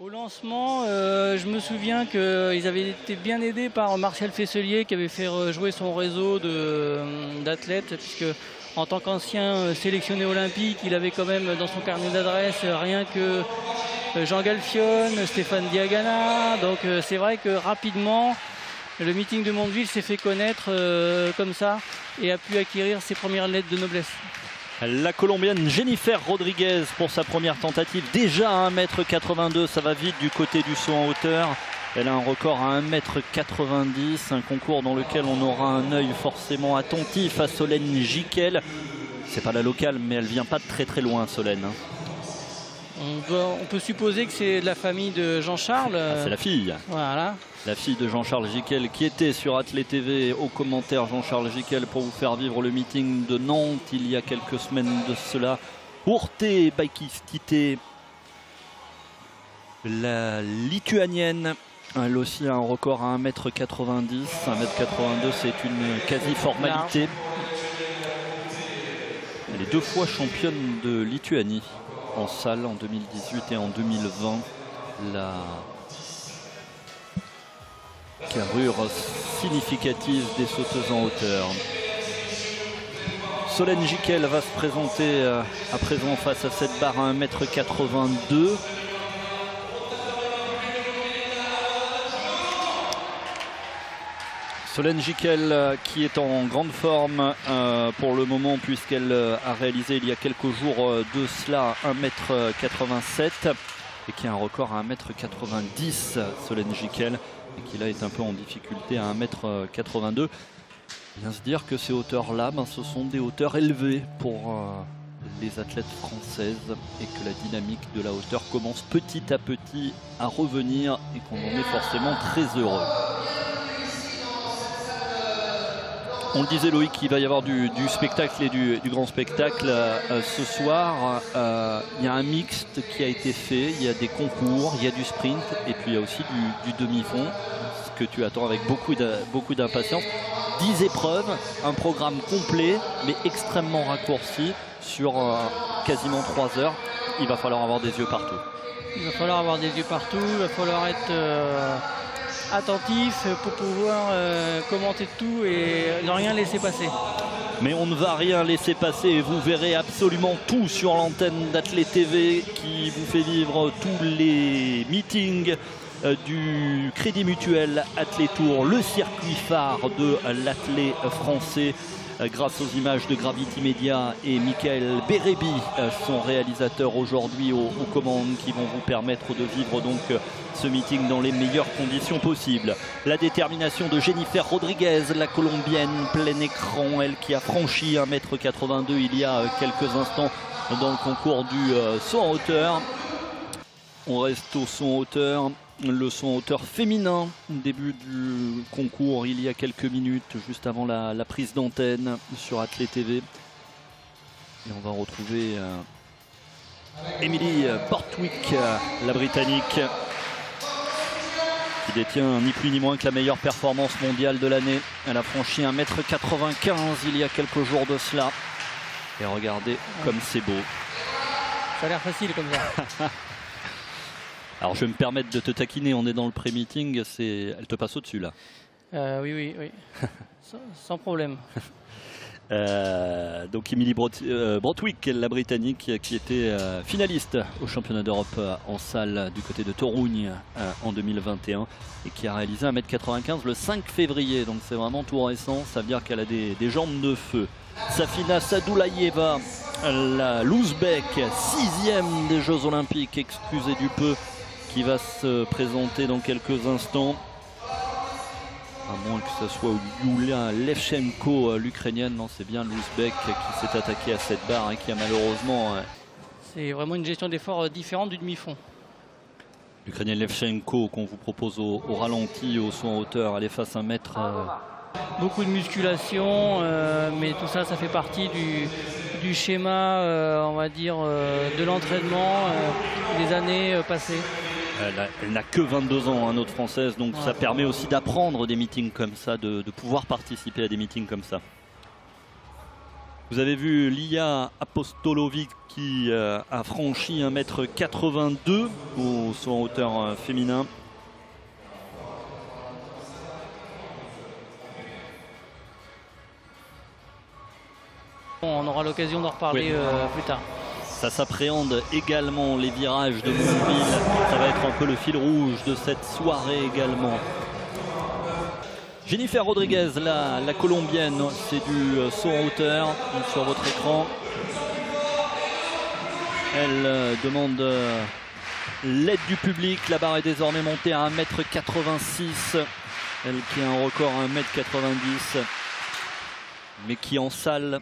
Au lancement, je me souviens qu'ils avaient été bien aidés par Martial Fesselier qui avait fait jouer son réseau d'athlètes, puisque en tant qu'ancien sélectionné olympique, il avait quand même dans son carnet d'adresses rien que Jean Galfione, Stéphane Diagana. Donc c'est vrai que rapidement, le meeting de Mondeville s'est fait connaître comme ça et a pu acquérir ses premières lettres de noblesse. La Colombienne Jennifer Rodriguez pour sa première tentative, déjà à 1m82, ça va vite du côté du saut en hauteur. Elle a un record à 1m90, un concours dans lequel on aura un œil forcément attentif à Solène Giquel. C'est pas la locale, mais elle vient pas de très loin, Solène. On peut supposer que c'est de la famille de Jean-Charles. Ah, c'est la fille. Voilà. La fille de Jean-Charles Giquel qui était sur Athlé TV au commentaire. Jean-Charles Giquel pour vous faire vivre le meeting de Nantes il y a quelques semaines de cela. Urte Baikistite, la lituanienne. Elle aussi a un record à 1m90. 1m82, c'est une quasi-formalité. Elle est 2 fois championne de Lituanie en salle en 2018 et en 2020. La carrure significative des sauteuses en hauteur. Solène Giquel va se présenter à présent face à cette barre à 1m82. Solène Giquel qui est en grande forme pour le moment, puisqu'elle a réalisé il y a quelques jours de cela 1m87 et qui a un record à 1m90, Solène Giquel, et qui là est un peu en difficulté à 1m82. Bien se dire que ces hauteurs-là, ce sont des hauteurs élevées pour les athlètes françaises et que la dynamique de la hauteur commence petit à petit à revenir et qu'on en est forcément très heureux. On le disait, Loïc, qu'il va y avoir du spectacle et du grand spectacle ce soir. Il y a un mixte qui a été fait, il y a des concours, il y a du sprint et puis il y a aussi du demi-fond, ce que tu attends avec beaucoup d'impatience. 10 épreuves, un programme complet mais extrêmement raccourci sur quasiment 3 heures. Il va falloir avoir des yeux partout. Il va falloir avoir des yeux partout, il va falloir être attentif pour pouvoir commenter tout et ne rien laisser passer. Mais on ne va rien laisser passer et vous verrez absolument tout sur l'antenne d'Athlé TV qui vous fait vivre tous les meetings du Crédit Mutuel Athlé Tour, le circuit phare de l'athlé français, grâce aux images de Gravity Media et Michael Bérébi, son réalisateur aujourd'hui aux commandes, qui vont vous permettre de vivre donc ce meeting dans les meilleures conditions possibles. La détermination de Jennifer Rodriguez, la Colombienne, plein écran, elle qui a franchi 1m82 il y a quelques instants dans le concours du saut en hauteur. On reste au saut en hauteur. Le saut en hauteur féminin, début du concours il y a quelques minutes, juste avant la prise d'antenne sur Athlé TV. Et on va retrouver Emily Borthwick, la Britannique, qui détient ni plus ni moins que la meilleure performance mondiale de l'année. Elle a franchi 1m95 il y a quelques jours de cela. Et regardez comme c'est beau. Ça a l'air facile comme ça. Alors je vais me permettre de te taquiner, on est dans le pré-meeting, elle te passe au-dessus là. Oui. sans problème. Donc Emily Borthwick, la Britannique, qui était finaliste au championnat d'Europe en salle du côté de Toruń en 2021 et qui a réalisé 1m95 le 5 février. Donc c'est vraiment tout récent, ça veut dire qu'elle a des jambes de feu. Safina Sadulayeva, l'Ouzbek, 6e des Jeux Olympiques, excusez du peu, qui va se présenter dans quelques instants. À moins que ce soit Yulia Levchenko, l'Ukrainienne. Non, c'est bien l'Ouzbek qui s'est attaqué à cette barre et qui a malheureusement... C'est vraiment une gestion d'effort différente du demi-fond. L'Ukrainienne Levchenko qu'on vous propose au ralenti, au saut en hauteur, elle est face à 1 mètre... Beaucoup de musculation, mais tout ça, ça fait partie du schéma, on va dire, de l'entraînement des années passées. Elle n'a que 22 ans, notre française, donc ça permet aussi d'apprendre des meetings comme ça, de pouvoir participer à des meetings comme ça. Vous avez vu Lia Apostolovic qui a franchi 1m82 au saut en hauteur féminin. On aura l'occasion d'en reparler plus tard. Ça s'appréhende également, les virages de Mondeville. Ça va être un peu le fil rouge de cette soirée également. Jennifer Rodriguez, la colombienne, c'est du saut en hauteur sur votre écran. Elle demande l'aide du public. La barre est désormais montée à 1m86. Elle qui a un record à 1m90. Mais qui en salle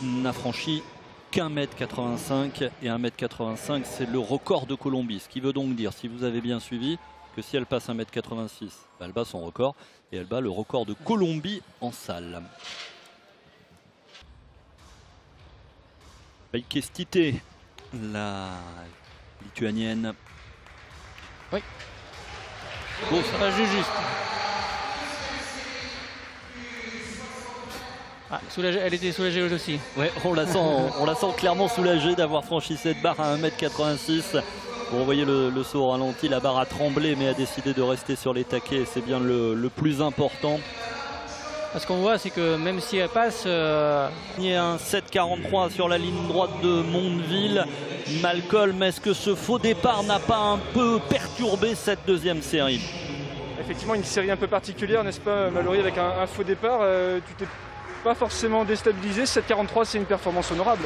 n'a franchi qu'1m85. Et 1m85, c'est le record de Colombie. Ce qui veut donc dire, si vous avez bien suivi, que si elle passe 1m86, elle bat son record. Et elle bat le record de Colombie en salle. Vaikestite, la lituanienne. Oui. Beau, ça. Pas juste. Ah, soulagée, elle était soulagée elle aussi. Ouais, on la sent clairement soulagée d'avoir franchi cette barre à 1m86. Vous voyez le saut au ralenti, la barre a tremblé mais a décidé de rester sur les taquets. C'est bien le plus important. Ce qu'on voit, c'est que même si elle passe... Il y a un 7,43 sur la ligne droite de Mondeville. Malcolm, est-ce que ce faux départ n'a pas un peu perturbé cette deuxième série? Effectivement, une série un peu particulière, n'est-ce pas, Mallory, avec un faux départ. Tu t'es pas forcément déstabilisé. 7,43, c'est une performance honorable.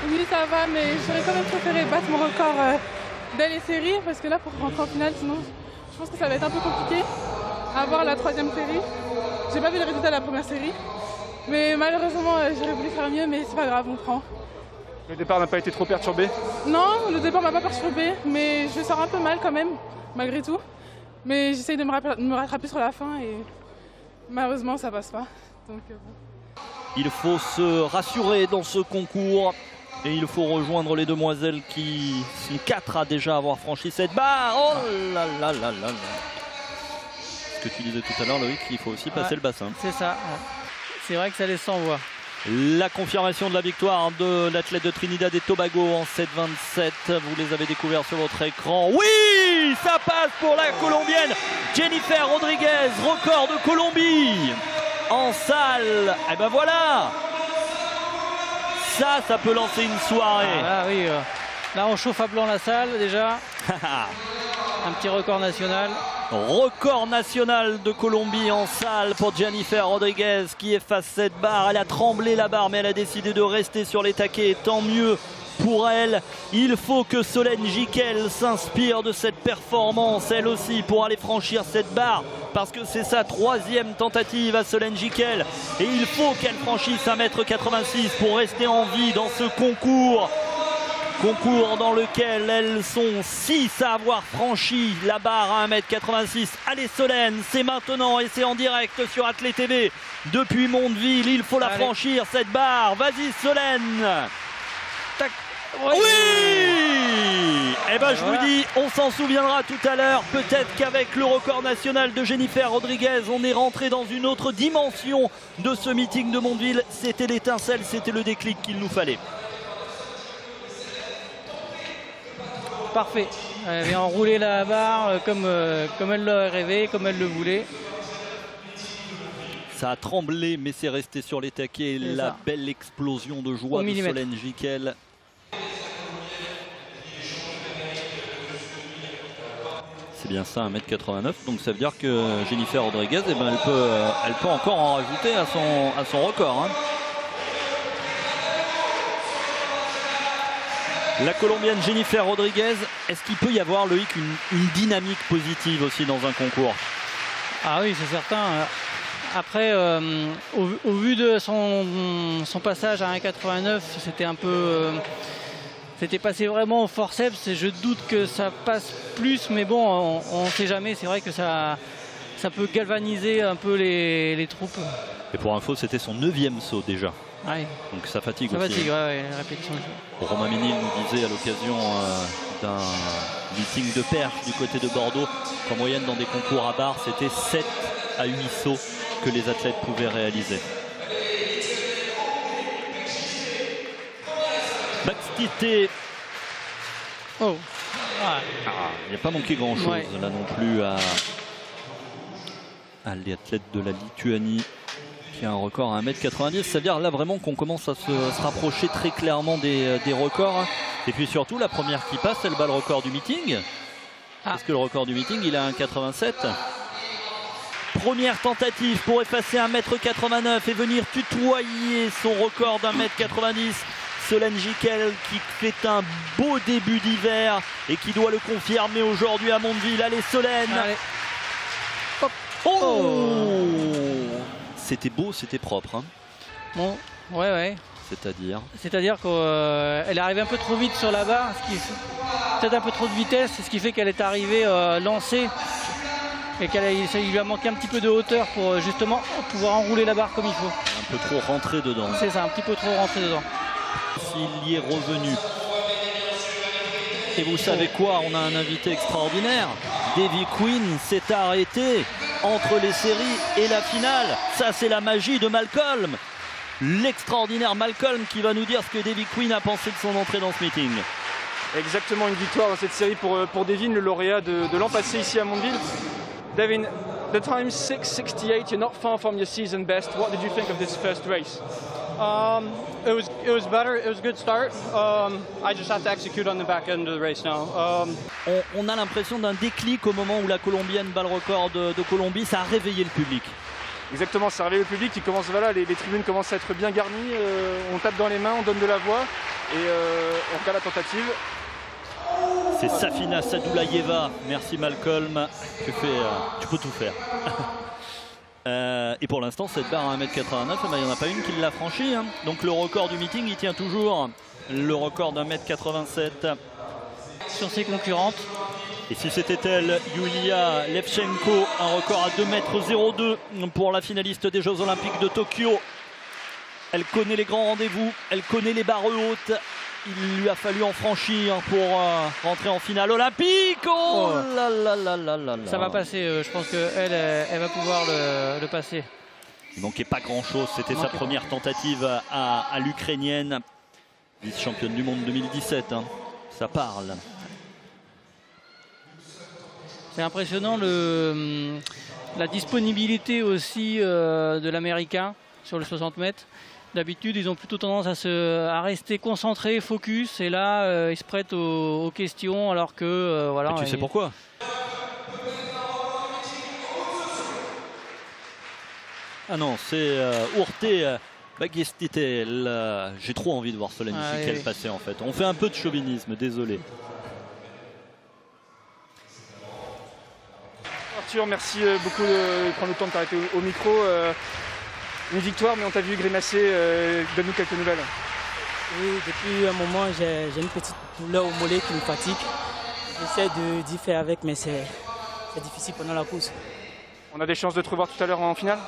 Oui, ça va, mais j'aurais quand même préféré battre mon record dès les séries, parce que là, pour rentrer en finale, sinon, je pense que ça va être un peu compliqué. À voir la troisième série. J'ai pas vu le résultat de la première série, mais malheureusement, j'aurais voulu faire mieux, mais c'est pas grave, on prend. Le départ n'a pas été trop perturbé? Non, le départ m'a pas perturbé, mais je sors un peu mal quand même, malgré tout. Mais j'essaye de me rattraper sur la fin et malheureusement, ça passe pas. Donc, bon. Il faut se rassurer dans ce concours. Et il faut rejoindre les demoiselles qui sont 4 à déjà avoir franchi cette barre. Oh là là là là là. Ce que tu disais tout à l'heure, Loïc, il faut aussi passer le bassin. C'est ça. C'est vrai que ça laisse sans voix. La confirmation de la victoire de l'athlète de Trinidad et Tobago en 7,27. Vous les avez découverts sur votre écran. Oui, ça passe pour la Colombienne Jennifer Rodriguez, record de Colombie en salle. Et ben voilà. Ça peut lancer une soirée. Ah, oui, là on chauffe à blanc la salle déjà. Un petit record national. Record national de Colombie en salle pour Jennifer Rodriguez qui efface cette barre. Elle a tremblé la barre mais elle a décidé de rester sur les taquets. Tant mieux pour elle. Il faut que Solène Giquel s'inspire de cette performance elle aussi pour aller franchir cette barre. Parce que c'est sa troisième tentative à Solène Giquel. Et il faut qu'elle franchisse 1m86 pour rester en vie dans ce concours. Concours dans lequel elles sont 6 à avoir franchi la barre à 1m86. Allez Solène, c'est maintenant et c'est en direct sur Athlé TV. Depuis Mondeville, il faut la franchir cette barre. Vas-y Solène. Tac. Oui. Eh ben je vous dis, on s'en souviendra tout à l'heure. Peut-être qu'avec le record national de Jennifer Rodriguez, on est rentré dans une autre dimension de ce meeting de Mondeville. C'était l'étincelle, c'était le déclic qu'il nous fallait. Parfait. Elle vient enrouler la barre comme elle l'aurait rêvé, comme elle le voulait. Ça a tremblé, mais c'est resté sur les taquets. La belle explosion de joie de Solène Giquel. C'est bien ça, 1m89. Donc ça veut dire que Jennifer Rodriguez, eh ben, elle peut encore en rajouter à son record. Hein. La Colombienne Jennifer Rodriguez, est-ce qu'il peut y avoir, Loïc, une dynamique positive aussi dans un concours? Ah oui, c'est certain. Après, au vu de son passage à 1,89, c'était un peu... c'était passé vraiment au forceps. Je doute que ça passe plus, mais bon, on ne sait jamais. C'est vrai que ça peut galvaniser un peu les troupes. Et pour info, c'était son 9e saut déjà. Ouais. Donc ça fatigue ça aussi. Fatigue, ouais, la répétition. Romain Ménil nous disait à l'occasion d'un meeting de perche du côté de Bordeaux qu'en moyenne dans des concours à barre, c'était 7 à 8 sauts que les athlètes pouvaient réaliser. Bagestite. Oh. Il n'y a pas manqué grand chose là non plus à l'athlète de la Lituanie qui a un record à 1m90. Ça veut dire là vraiment qu'on commence à se rapprocher très clairement des records. Et puis surtout la première qui passe, elle bat le record du meeting. Parce que le record du meeting il a 1m87. Première tentative pour effacer 1m89 et venir tutoyer son record d'1m90. Solène Gickel qui fait un beau début d'hiver et qui doit le confirmer aujourd'hui à Mondeville. Allez Solène. Allez. Hop. Oh, c'était beau, c'était propre. Hein. Bon, ouais. C'est-à-dire qu'elle est arrivée un peu trop vite sur la barre, peut-être un peu trop de vitesse, ce qui fait qu'elle est arrivée lancée et qu'il lui a manqué un petit peu de hauteur pour justement pouvoir enrouler la barre comme il faut. Un peu trop rentré dedans. C'est ça, un petit peu trop rentré dedans. S'il y est revenu. Et vous savez quoi, on a un invité extraordinaire. Davy Quinn s'est arrêté entre les séries et la finale. Ça c'est la magie de Malcolm. L'extraordinaire Malcolm qui va nous dire ce que Davy Quinn a pensé de son entrée dans ce meeting. Exactement, une victoire dans cette série pour Devin, le lauréat de l'an passé ici à Mondeville. Devin, the time 6:68, you're not far from your season best. What did you think of this first race? It was better. It was a good start. I just have to execute on the back end of the race now. On a l'impression d'un déclic au moment où la Colombienne bat le record de Colombie. Ça a réveillé le public. Exactement, ça a réveillé le public qui commence, voilà, les tribunes commencent à être bien garnies. On tape dans les mains, on donne de la voix et on regarde la tentative. C'est Safina Sadoulaïeva. Merci Malcolm. Tu peux tout faire. Et pour l'instant, cette barre à 1m89, il n'y en a pas une qui l'a franchie. Hein. Donc le record du meeting, il tient toujours. Le record d'1m87. Sur ses concurrentes. Et si c'était elle, Yulia Levchenko, un record à 2m02 pour la finaliste des Jeux Olympiques de Tokyo. Elle connaît les grands rendez-vous, elle connaît les barres hautes. Il lui a fallu en franchir pour rentrer en finale olympique. Oh là là là là là. Ça va passer, je pense qu'elle elle va pouvoir le passer. Il ne manquait pas grand-chose, c'était sa première tentative à l'Ukrainienne. Vice-championne du monde 2017, hein. Ça parle. C'est impressionnant la disponibilité aussi de l'Américain sur le 60 mètres. D'habitude, ils ont plutôt tendance à rester concentrés, focus. Et là, ils se prêtent aux questions alors que... voilà. Et tu sais pourquoi? Ah non, c'est Urte Bagestite. J'ai trop envie de voir Solène Gickel passer en fait. On fait un peu de chauvinisme, désolé. Arthur, merci beaucoup de prendre le temps de t'arrêter au micro. Une victoire, mais on t'a vu grimacer. Donne-nous quelques nouvelles. Oui, depuis un moment, j'ai une petite douleur au mollet qui me fatigue. J'essaie d'y faire avec, mais c'est difficile pendant la course. On a des chances de te revoir tout à l'heure en finale?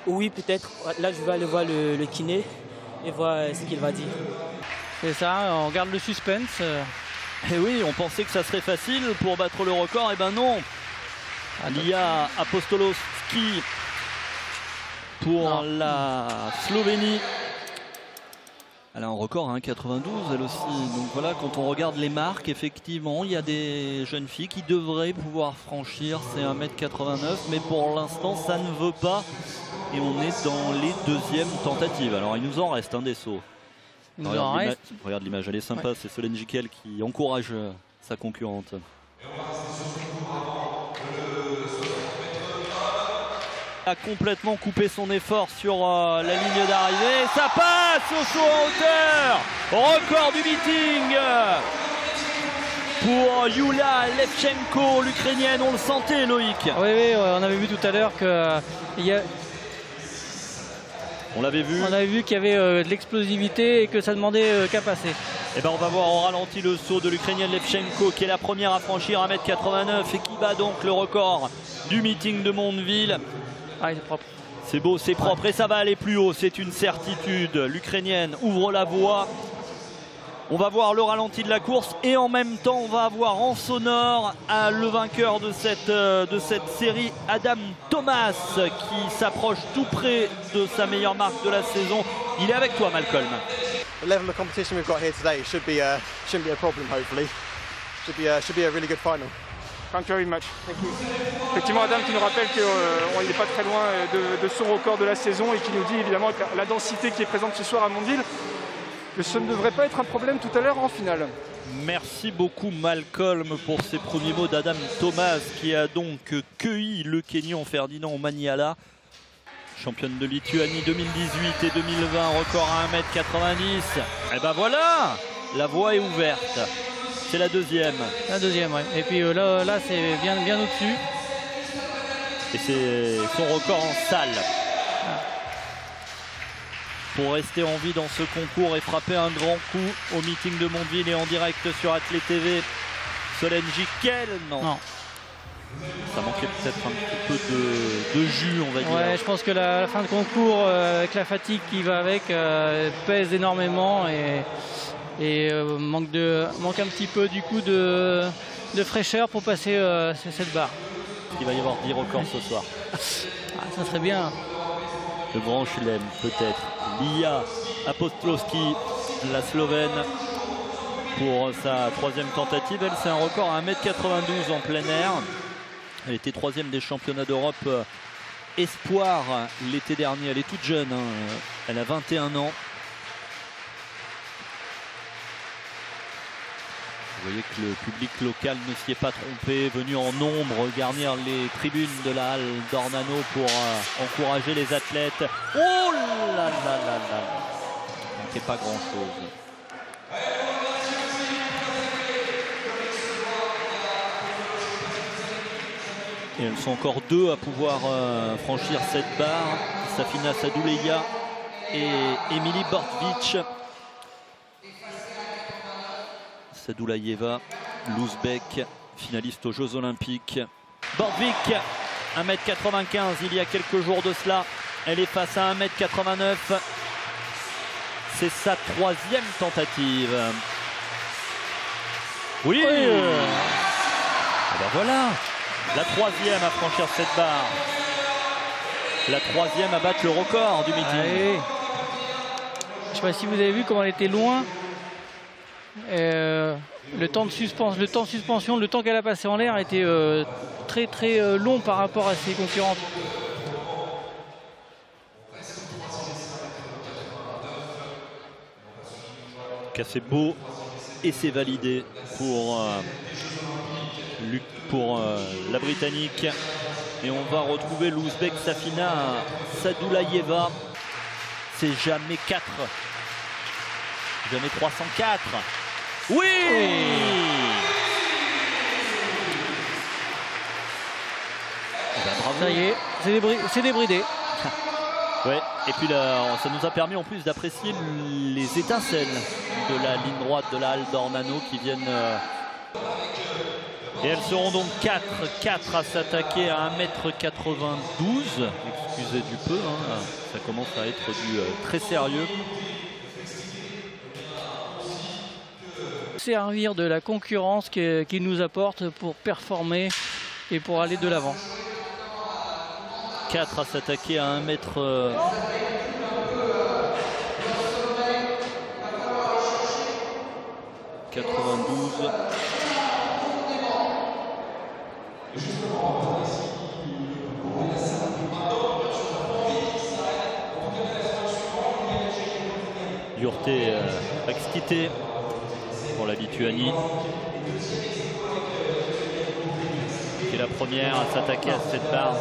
Oui, peut-être. Là, je vais aller voir le kiné et voir ce qu'il va dire. C'est ça, on garde le suspense. Et oui, on pensait que ça serait facile pour battre le record, et ben non. Lia Apostolowski pour la Slovénie. Elle a un record à 1,92 elle aussi. Donc voilà, quand on regarde les marques, effectivement, il y a des jeunes filles qui devraient pouvoir franchir ces 1m89. Mais pour l'instant, ça ne veut pas. Et on est dans les deuxièmes tentatives. Alors il nous en reste des sauts. Regarde l'image, elle est sympa. C'est Solène Gickel qui encourage sa concurrente. A complètement coupé son effort sur la ligne d'arrivée. Ça passe au saut en hauteur. Record du meeting pour Yulia Levchenko, l'Ukrainienne. On le sentait, Loïc. Oui, on avait vu tout à l'heure que on l'avait vu. On avait vu qu'il y avait de l'explosivité et que ça demandait qu'à passer. Et ben on va voir au ralenti le saut de l'Ukrainienne Levchenko qui est la première à franchir 1m89 et qui bat donc le record du meeting de Mondeville. Ah, c'est propre. C'est beau, c'est propre et ça va aller plus haut, c'est une certitude. L'Ukrainienne ouvre la voie. On va voir le ralenti de la course et en même temps on va avoir en sonore le vainqueur de cette série, Adam Thomas, qui s'approche tout près de sa meilleure marque de la saison. Il est avec toi, Malcolm. the level of competition we've got here today shouldn't be a problem. Hopefully, should be a really good final. Thank you very much. Thank you. Effectivement, Adam qui nous rappelle qu'il n'est pas très loin de son record de la saison et qui nous dit évidemment que la densité qui est présente ce soir à Mondeville, que ce ne devrait pas être un problème tout à l'heure en finale. Merci beaucoup Malcolm pour ces premiers mots d'Adam Thomas qui a donc cueilli le Kényan Ferdinand Maniala, championne de Lituanie 2018 et 2020, record à 1m90. Et ben voilà, la voie est ouverte. C'est la deuxième. La deuxième, oui. Et puis là c'est bien au-dessus. Et c'est son record en salle. Ah. Pour rester en vie dans ce concours et frapper un grand coup au meeting de Mondeville et en direct sur Athlé TV, Solène Gicquel, non. Ça manquait peut-être un petit peu de jus, on va dire. Ouais, je pense que la fin de concours, avec la fatigue qui va avec, pèse énormément et manque un petit peu du coup de fraîcheur pour passer cette barre. Il va y avoir 10 records ce soir. Ah, ça serait bien. Le grand chelem peut-être. Lia Apostolski, la Slovène, pour sa troisième tentative. Elle, c'est un record à 1m92 en plein air. Elle était troisième des championnats d'Europe espoir l'été dernier. Elle est toute jeune, hein. Elle a 21 ans. Vous voyez que le public local ne s'y est pas trompé, venu en nombre garnir les tribunes de la halle d'Ornano pour encourager les athlètes. Oh là là là là, il ne manquait pas grand-chose. Et elles sont encore deux à pouvoir franchir cette barre. Safina Sadouleya et Emily Bortvic. Sadouleyeva, l'Ouzbek, finaliste aux Jeux Olympiques. Bortvic, 1m95 il y a quelques jours de cela. Elle est face à 1m89. C'est sa troisième tentative. Oui, Et ben voilà, la troisième à franchir cette barre. La troisième à battre le record du meeting. Allez. Je ne sais pas si vous avez vu comment elle était loin. Le temps de suspension, le temps qu'elle a passé en l'air était très long par rapport à ses concurrentes. C'est beau et c'est validé pour la Britannique. Et on va retrouver l'Ouzbek Safina Sadoulayeva. C'est jamais 4. Jamais 304. Oui, ben, bravo. Ça y est, c'est débridé. Ouais, et puis là, ça nous a permis en plus d'apprécier les étincelles de la ligne droite de la halle d'Ornano qui viennent. Et elles seront donc 4 à s'attaquer à 1m92. Excusez du peu, hein, ça commence à être du très sérieux. Servir de la concurrence qu'il nous apporte pour performer et pour aller de l'avant. 4 à s'attaquer à 1m92. Jurte Akstite pour la Lituanie, qui est la première à s'attaquer à cette barre.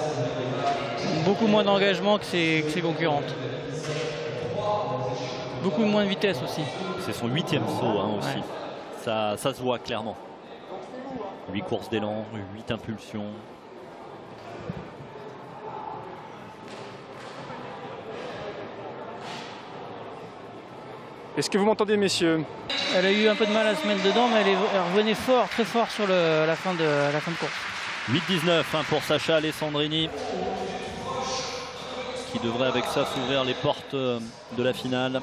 Beaucoup moins d'engagement que ses concurrentes. Beaucoup moins de vitesse aussi. C'est son 8e saut hein, aussi. Ouais. Ça se voit clairement. 8 courses d'élan, 8 impulsions. Est-ce que vous m'entendez, messieurs? Elle a eu un peu de mal à se mettre dedans, mais elle revenait fort, très fort sur la fin de course. 8-19 hein, pour Sacha Alessandrini, qui devrait avec ça s'ouvrir les portes de la finale.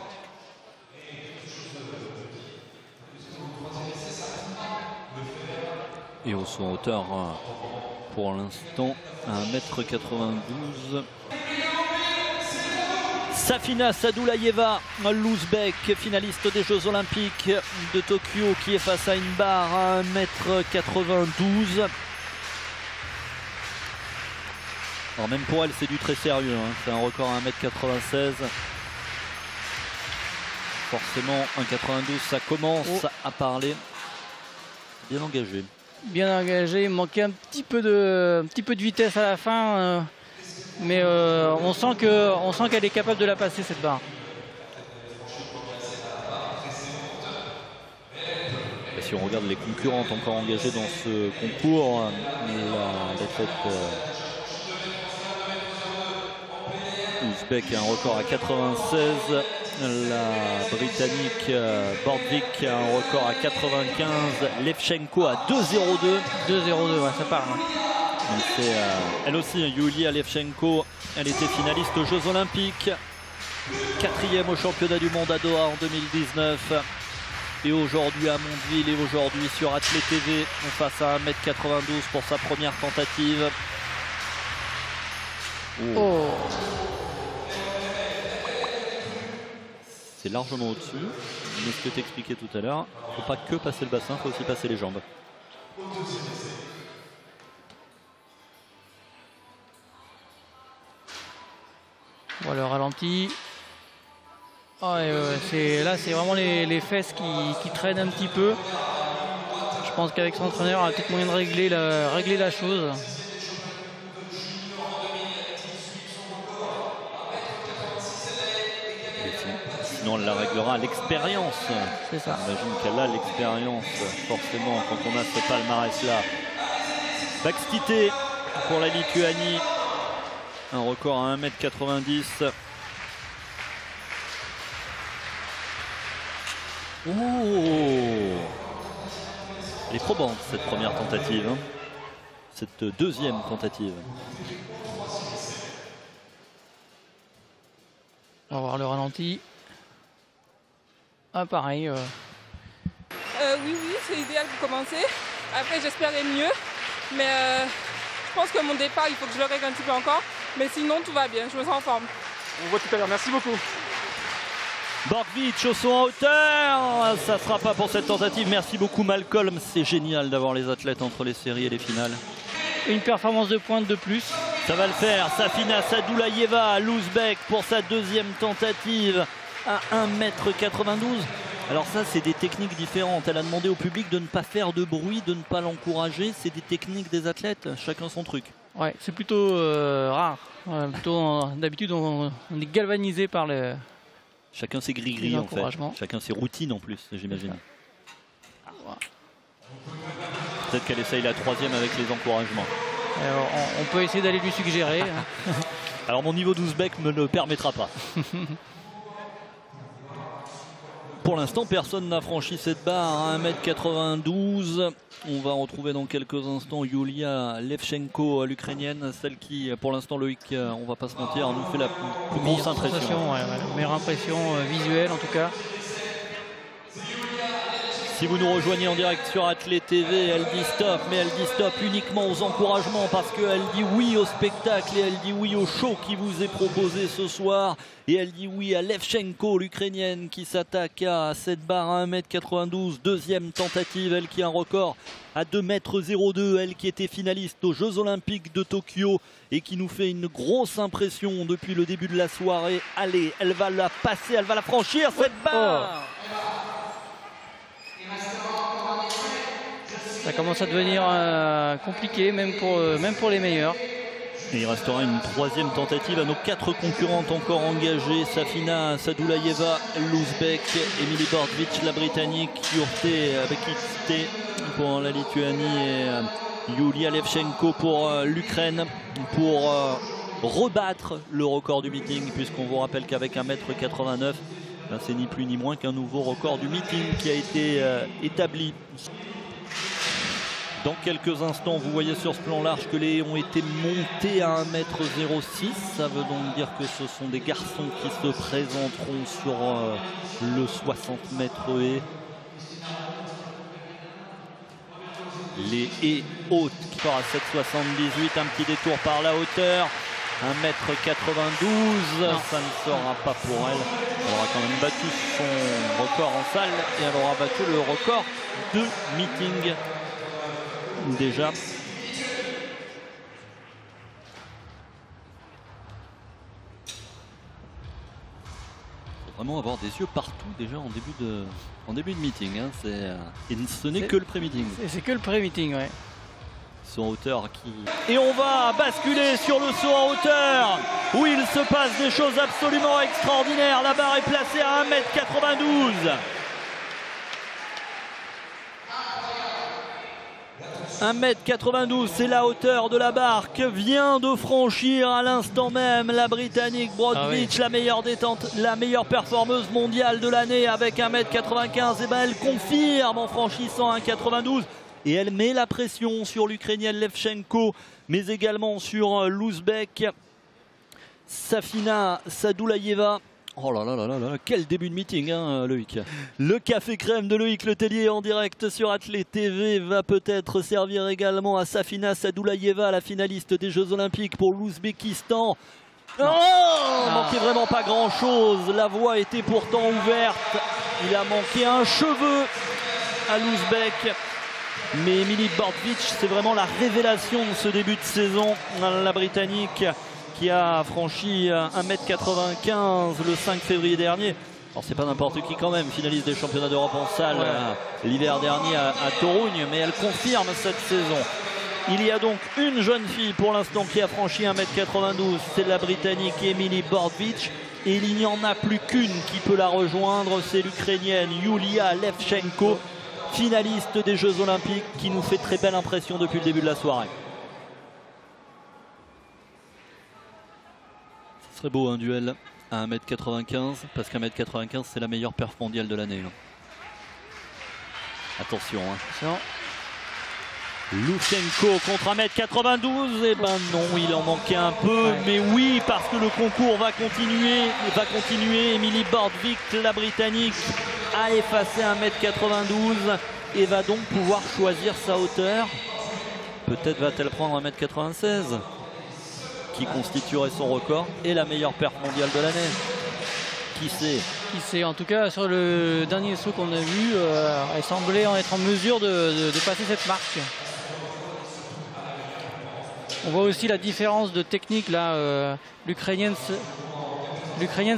Et au saut en hauteur, pour l'instant, à 1m92. Safina Sadoulaïeva, l'Ouzbek, finaliste des Jeux Olympiques de Tokyo, qui est face à une barre à 1m92. Alors même pour elle, c'est du très sérieux, hein. C'est un record à 1m96. Forcément, 1m92, ça commence à parler. Bien engagé. Bien engagé, il manquait un petit peu de vitesse à la fin. Mais on sent qu'elle est capable de la passer, cette barre. Et si on regarde les concurrentes encore engagées dans ce concours, l'athlète ouzbek a un record à 96, la britannique Bordvik a un record à 95, Levchenko à 2,02. 2,02, ouais, ça part. Hein. Elle aussi, Yulia Levchenko, elle était finaliste aux Jeux Olympiques, 4e au championnat du monde à Doha en 2019. Et aujourd'hui à Mondeville et aujourd'hui sur Athlète TV, face à 1m92 pour sa première tentative. Oh. C'est largement au-dessus, mais ce que t'expliquais tout à l'heure, il ne faut pas que passer le bassin, il faut aussi passer les jambes. Voilà le ralenti. Oh, là, c'est vraiment les fesses qui traînent un petit peu. Je pense qu'avec son entraîneur, il a peut-être moyen de régler la chose. Sinon, elle la réglera à l'expérience. C'est ça. J'imagine qu'elle a l'expérience, forcément, quand on a ce palmarès-là. Bakstité pour la Lituanie. Un record à 1m90. Oh, elle est probante cette première tentative, hein. Cette deuxième tentative. On va voir le ralenti. Ah pareil. Oui, c'est idéal pour commencer. Après j'espérais mieux. Mais je pense que mon départ, il faut que je le règle un petit peu encore. Mais sinon tout va bien, je me sens en forme. On voit tout à l'heure, merci beaucoup. Bordvik au saut en hauteur, ça ne sera pas pour cette tentative. Merci beaucoup Malcolm, c'est génial d'avoir les athlètes entre les séries et les finales. Une performance de pointe de plus. Ça va le faire, Safina Sadoulaïeva, l'Ouzbek pour sa deuxième tentative à 1m92. Alors ça, c'est des techniques différentes. Elle a demandé au public de ne pas faire de bruit, de ne pas l'encourager. C'est des techniques des athlètes, chacun son truc. Ouais, c'est plutôt rare. D'habitude, on est galvanisé par le... Chacun ses gris-gris en fait. Chacun ses routines en plus, j'imagine. Peut-être qu'elle essaye la troisième avec les encouragements. Alors, on peut essayer d'aller lui suggérer. Alors mon niveau d'ouzbek me le permettra pas. Pour l'instant, personne n'a franchi cette barre à 1m92. On va retrouver dans quelques instants Yulia Levchenko, l'Ukrainienne, celle qui, pour l'instant, Loïc, on va pas se mentir, nous fait la plus grosse impression. Meilleure impression visuelle en tout cas. Si vous nous rejoignez en direct sur Athlète TV, elle dit stop, mais elle dit stop uniquement aux encouragements parce qu'elle dit oui au spectacle et elle dit oui au show qui vous est proposé ce soir. Et elle dit oui à Levchenko, l'Ukrainienne, qui s'attaque à cette barre à 1m92. Deuxième tentative, elle qui a un record à 2m02. Elle qui était finaliste aux Jeux Olympiques de Tokyo et qui nous fait une grosse impression depuis le début de la soirée. Allez, elle va la passer, elle va la franchir cette barre. Ça commence à devenir compliqué, même pour les meilleurs. Et il restera une troisième tentative à nos 4 concurrentes encore engagées. Safina Sadoulaïeva, l'Ouzbek, Emilie Bordvik, la Britannique, Urte Bakstité pour la Lituanie et Yulia Levchenko pour l'Ukraine, pour rebattre le record du meeting, puisqu'on vous rappelle qu'avec 1m89, c'est ni plus ni moins qu'un nouveau record du meeting qui a été établi. Dans quelques instants, vous voyez sur ce plan large que les haies ont été montés à 1m06. Ça veut donc dire que ce sont des garçons qui se présenteront sur le 60 mètres haies. Les haies hautes qui partent à 7,78. Un petit détour par la hauteur. 1m92, ça ne sera pas pour elle. Elle aura quand même battu son record en salle et elle aura battu le record de meeting déjà. Vraiment avoir des yeux partout déjà en début de meeting. Hein. Et ce n'est que le pré-meeting. C'est que le pré-meeting, ouais. Saut en hauteur qui... Et on va basculer sur le saut en hauteur où il se passe des choses absolument extraordinaires. La barre est placée à 1m92. 1m92, c'est la hauteur de la barre que vient de franchir à l'instant même la Britannique Brodwitch, la meilleure détente, la meilleure performeuse mondiale de l'année avec 1m95. Et ben elle confirme en franchissant 1m92 et elle met la pression sur l'Ukrainienne Levchenko, mais également sur l'Ouzbek Safina Sadoulaïeva. Oh là là là là là, quel début de meeting, hein, Loïc. Le café crème de Loïc Letellier en direct sur Athlète TV va peut-être servir également à Safina Sadoulaïeva, la finaliste des Jeux Olympiques pour l'Ouzbékistan. Oh, manquait vraiment pas grand-chose. La voie était pourtant ouverte. Il a manqué un cheveu à l'Ouzbek. Mais Emily Bordwitch, c'est vraiment la révélation de ce début de saison. La Britannique qui a franchi 1m95 le 5 février dernier. Alors c'est pas n'importe qui quand même, finaliste des championnats d'Europe en salle l'hiver dernier à Torugne, mais elle confirme cette saison. Il y a donc une jeune fille pour l'instant qui a franchi 1m92, c'est la Britannique Emily Bordwitch. Et il n'y en a plus qu'une qui peut la rejoindre, c'est l'Ukrainienne Yulia Levchenko, finaliste des Jeux Olympiques, qui nous fait très belle impression depuis le début de la soirée. Très beau un duel à 1m95 parce qu'à 1m95 c'est la meilleure perf mondiale de l'année. Attention. Hein. Levchenko contre 1m92, et ben non, il en manquait un peu, mais oui, parce que le concours va continuer. Emily Bordwitch, la Britannique, a effacé 1m92 et va donc pouvoir choisir sa hauteur. Peut-être va-t-elle prendre 1m96 qui constituerait son record et la meilleure perf mondiale de l'année. Qui sait? Qui sait? En tout cas, sur le dernier saut qu'on a vu, elle semblait être en mesure de passer cette marque. On voit aussi la différence de technique là. L'Ukrainienne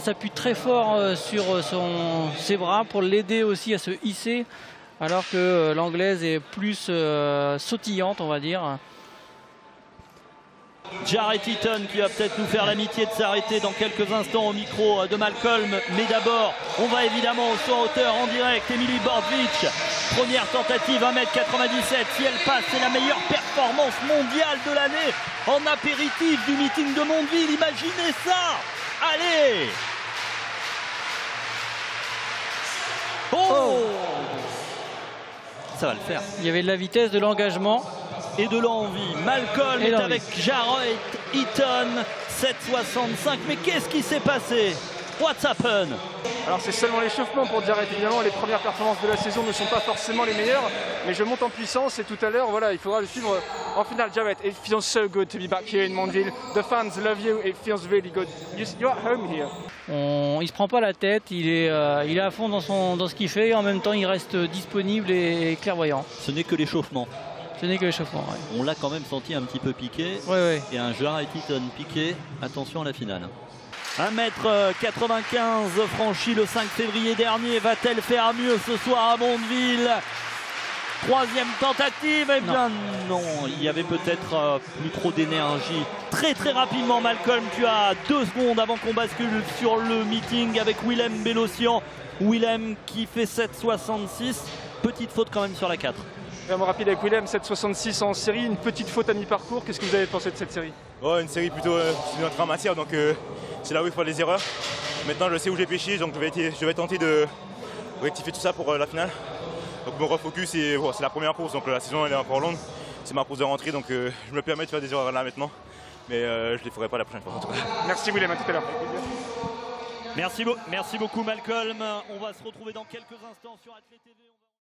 s'appuie très fort sur ses bras pour l'aider aussi à se hisser, alors que l'Anglaise est plus sautillante, on va dire. Jarrett Eaton qui va peut-être nous faire l'amitié de s'arrêter dans quelques instants au micro de Malcolm. Mais d'abord, on va évidemment au saut en hauteur en direct. Emily Bordwitch, première tentative, 1m97. Si elle passe, c'est la meilleure performance mondiale de l'année en apéritif du meeting de Mondeville. Imaginez ça! Allez! Oh! Ça va le faire. Il y avait de la vitesse, de l'engagement. Et de l'envie. Malcolm est avec Jarrett Eaton, 7,65. Mais qu'est-ce qui s'est passé? What's happened? Alors c'est seulement l'échauffement pour Jarrett. Évidemment, les premières performances de la saison ne sont pas forcément les meilleures, mais je monte en puissance et tout à l'heure, voilà, il faudra le suivre en finale. Jarrett, it feels so good to be back here in Mondeville. The fans love you. It feels really good. You're at home here. Il se prend pas la tête. Il est à fond dans ce qu'il fait. Et en même temps, il reste disponible et clairvoyant. Ce n'est que l'échauffement. Ce n'est que l'échauffement. Ouais. On l'a quand même senti un petit peu piqué. Et un Jarrett Eaton piqué. Attention à la finale. 1m95 franchi le 5 février dernier. Va-t-elle faire mieux ce soir à Mondeville? Troisième tentative. Eh bien non, il y avait peut-être plus trop d'énergie. Très rapidement, Malcolm, tu as 2 secondes avant qu'on bascule sur le meeting avec Willem Bellossian. Willem qui fait 7,66. Petite faute quand même sur la 4. Vraiment rapide avec Willem, 7,66 en série, une petite faute à mi-parcours. Qu'est-ce que vous avez pensé de cette série? Une série plutôt une entrée en matière, donc c'est là où il faut faire les erreurs. Maintenant je sais où j'ai péché, donc je vais tenter de rectifier tout ça pour la finale. Donc me refocus, et c'est la première course, donc la saison elle est encore longue. C'est ma course de rentrée, donc je me permets de faire des erreurs là maintenant. Mais je ne les ferai pas la prochaine fois en tout cas. Merci Willem, à tout à l'heure. Merci beaucoup Malcolm. On va se retrouver dans quelques instants sur Athlète TV.